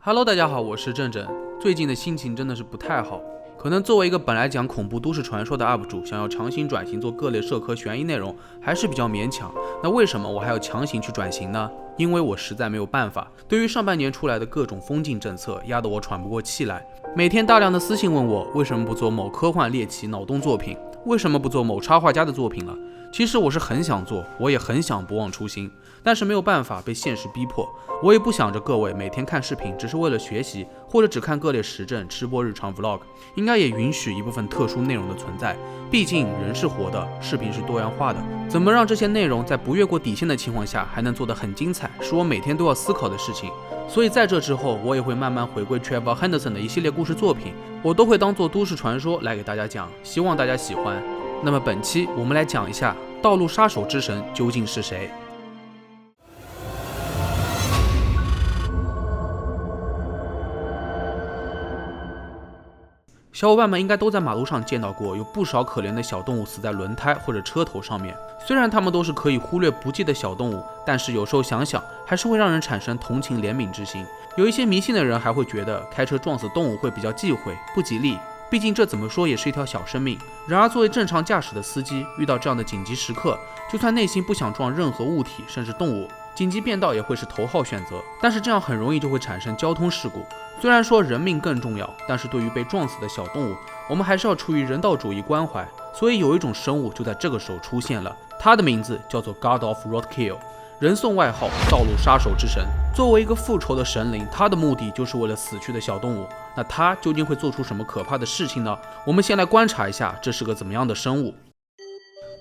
Hello， 大家好，我是正正。最近的心情真的是不太好，可能作为一个本来讲恐怖都市传说的 UP 主，想要强行转型做各类社科悬疑内容，还是比较勉强。那为什么我还要强行去转型呢？因为我实在没有办法。对于上半年出来的各种封禁政策，压得我喘不过气来。每天大量的私信问我，为什么不做某科幻猎奇脑洞作品？为什么不做某插画家的作品了？其实我是很想做，我也很想不忘初心，但是没有办法，被现实逼迫。我也不想着各位每天看视频只是为了学习，或者只看各类时政、吃播、日常 vlog， 应该也允许一部分特殊内容的存在。毕竟人是活的，视频是多样化的，怎么让这些内容在不越过底线的情况下还能做得很精彩，是我每天都要思考的事情。所以在这之后，我也会慢慢回归 Trevor Henderson 的一系列故事作品，我都会当做都市传说来给大家讲，希望大家喜欢。那么本期我们来讲一下道路杀手之神究竟是谁。小伙伴们应该都在马路上见到过，有不少可怜的小动物死在轮胎或者车头上面。虽然它们都是可以忽略不计的小动物，但是有时候想想，还是会让人产生同情怜悯之心。有一些迷信的人还会觉得开车撞死动物会比较忌讳，不吉利。毕竟这怎么说也是一条小生命。然而作为正常驾驶的司机，遇到这样的紧急时刻，就算内心不想撞任何物体甚至动物，紧急变道也会是头号选择。但是这样很容易就会产生交通事故。虽然说人命更重要，但是对于被撞死的小动物，我们还是要出于人道主义关怀。所以有一种生物就在这个时候出现了，它的名字叫做 God of Roadkill， 人送外号道路杀手之神。作为一个复仇的神灵，他的目的就是为了死去的小动物。那他究竟会做出什么可怕的事情呢？我们先来观察一下这是个怎么样的生物。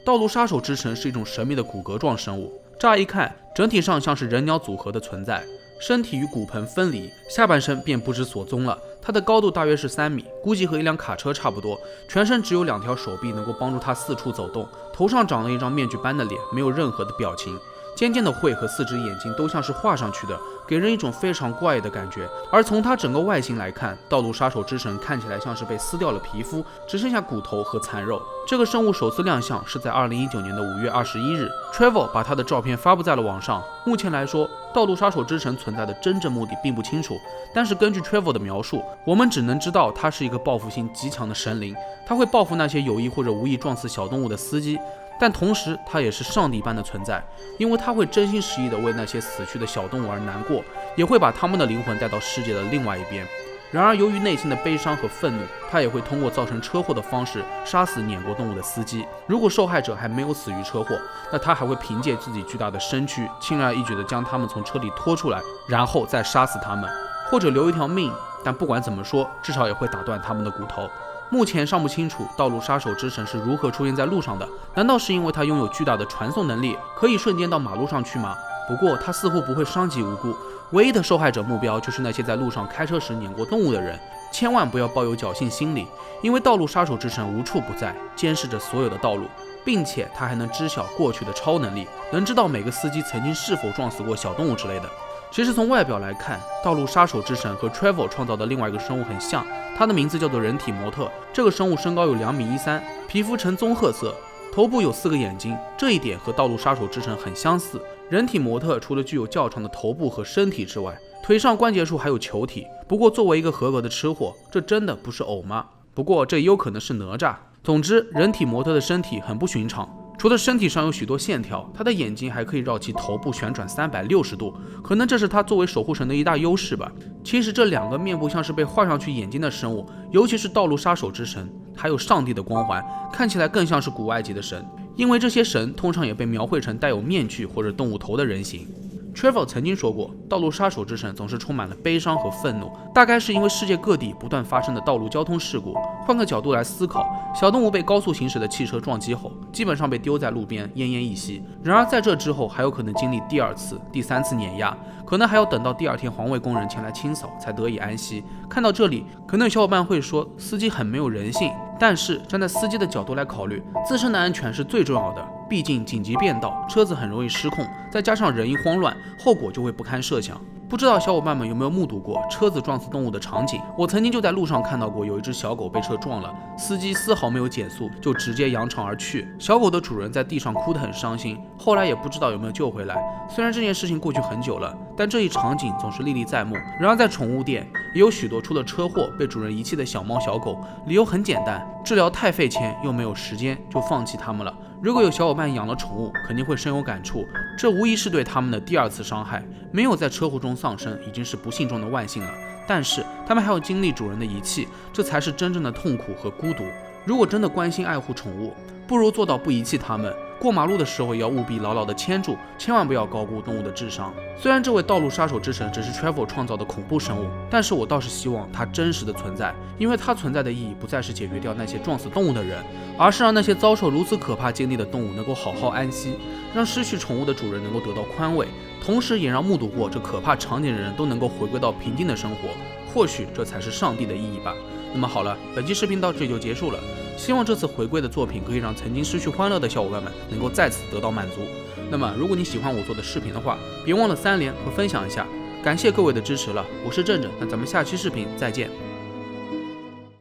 道路杀手之神是一种神秘的骨骼状生物，乍一看整体上像是人鸟组合的存在，身体与骨盆分离，下半身便不知所踪了。它的高度大约是3米，估计和一辆卡车差不多。全身只有2条手臂能够帮助它四处走动，头上长了一张面具般的脸，没有任何的表情。尖尖的喙和4只眼睛都像是画上去的，给人一种非常怪异的感觉。而从它整个外形来看，道路杀手之神看起来像是被撕掉了皮肤，只剩下骨头和残肉。这个生物首次亮相是在2019年的5月21日 Trevor 把他的照片发布在了网上。目前来说，道路杀手之神存在的真正目的并不清楚，但是根据 Trevor 的描述，我们只能知道他是一个报复心极强的神灵，他会报复那些有意或者无意撞死小动物的司机。但同时他也是上帝般的存在，因为他会真心实意地为那些死去的小动物而难过，也会把他们的灵魂带到世界的另外一边。然而由于内心的悲伤和愤怒，他也会通过造成车祸的方式杀死碾过动物的司机。如果受害者还没有死于车祸，那他还会凭借自己巨大的身躯轻而易举地将他们从车里拖出来，然后再杀死他们，或者留一条命。但不管怎么说，至少也会打断他们的骨头。目前尚不清楚道路杀手之神是如何出现在路上的，难道是因为他拥有巨大的传送能力，可以瞬间到马路上去吗？不过他似乎不会伤及无辜，唯一的受害者目标就是那些在路上开车时碾过动物的人。千万不要抱有侥幸心理，因为道路杀手之神无处不在，监视着所有的道路，并且他还能知晓过去的超能力，能知道每个司机曾经是否撞死过小动物之类的。其实从外表来看，道路杀手之神和 Trevor 创造的另外一个生物很像，它的名字叫做人体模特。这个生物身高有2.13米，皮肤呈棕褐色，头部有4个眼睛，这一点和道路杀手之神很相似。人体模特除了具有较长的头部和身体之外，腿上关节处还有球体。不过作为一个合格的吃货，这真的不是偶吗？不过这也有可能是哪吒。总之，人体模特的身体很不寻常，除了身体上有许多线条，他的眼睛还可以绕其头部旋转360度，可能这是他作为守护神的一大优势吧。其实这2个面部像是被画上去眼睛的生物，尤其是道路杀手之神，还有上帝的光环，看起来更像是古埃及的神，因为这些神通常也被描绘成带有面具或者动物头的人形。Trevor 曾经说过，道路杀手之神总是充满了悲伤和愤怒，大概是因为世界各地不断发生的道路交通事故。换个角度来思考，小动物被高速行驶的汽车撞击后，基本上被丢在路边奄奄一息。然而在这之后还有可能经历第2次、第3次碾压，可能还要等到第2天环卫工人前来清扫才得以安息。看到这里，可能有小伙伴会说司机很没有人性，但是站在司机的角度来考虑，自身的安全是最重要的。毕竟紧急变道，车子很容易失控，再加上人一慌乱，后果就会不堪设想。不知道小伙伴们有没有目睹过车子撞死动物的场景？我曾经就在路上看到过，有一只小狗被车撞了，司机丝毫没有减速，就直接扬长而去。小狗的主人在地上哭得很伤心，后来也不知道有没有救回来。虽然这件事情过去很久了，但这一场景总是历历在目。然而在宠物店，也有许多出了车祸被主人遗弃的小猫小狗，理由很简单，治疗太费钱又没有时间，就放弃它们了。如果有小伙伴养了宠物，肯定会深有感触，这无疑是对他们的第二次伤害。没有在车祸中丧生，已经是不幸中的万幸了。但是他们还要经历主人的遗弃，这才是真正的痛苦和孤独。如果真的关心爱护宠物，不如做到不遗弃它们。过马路的时候也要务必牢牢地牵住，千万不要高估动物的智商。虽然这位道路杀手之神只是 Travel 创造的恐怖生物，但是我倒是希望它真实的存在，因为它存在的意义不再是解决掉那些撞死动物的人，而是让那些遭受如此可怕经历的动物能够好好安息，让失去宠物的主人能够得到宽慰，同时也让目睹过这可怕场景的人都能够回归到平静的生活。或许这才是上帝的意义吧。那么好了，本期视频到这里就结束了。希望这次回归的作品可以让曾经失去欢乐的小伙伴们能够再次得到满足。那么如果你喜欢我做的视频的话，别忘了3连和分享一下。感谢各位的支持了，我是正正，那咱们下期视频再见。